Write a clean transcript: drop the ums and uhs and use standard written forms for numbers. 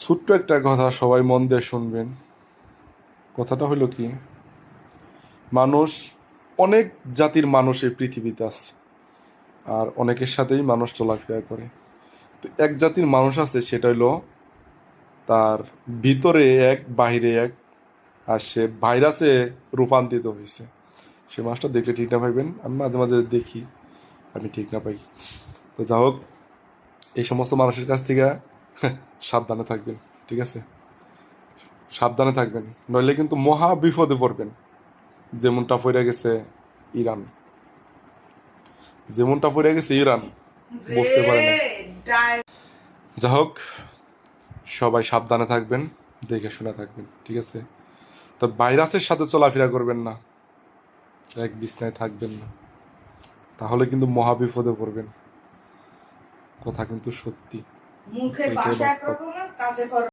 ছোট্ট একটা কথা সবাই মন দিয়ে শুনবেন। কথাটা হলো কি, মানুষ, অনেক জাতির মানুষ এই পৃথিবীতে আছে, আর অনেকের সাথেই মানুষ চলাফেরা করে। তো এক জাতির মানুষ আছে, সেটা হলো তার ভিতরে এক বাহিরে এক, আর সে ভাইরাসে রূপান্তরিত হয়েছে। সে মানুষটা দেখলে ঠিক না পাইবেন, আমি মাঝে মাঝে দেখি, আমি ঠিক না পাই। তো যা হোক, এই সমস্ত মানুষের কাছ থেকে সাবধানে থাকবেন, ঠিক আছে? সাবধানে থাকবেন, নইলে কিন্তু মহা বিপদে পড়বেন। যেমনটা পড়ে গেছে ইরান, যেমনটা পড়ে গেছে ইরান, বুঝতে পারে না। যা হোক, সবাই সাবধানে থাকবেন, দেখে শুনে থাকবেন, ঠিক আছে? তো ভাইরাসের সাথে চলাফেরা করবেন না, এক বিছনায় থাকবেন না, তাহলে কিন্তু মহা বিপদে পড়বেন। কথা কিন্তু সত্যি, মুখে এটাই ভাষা বাস্তব। একরকম, কাজে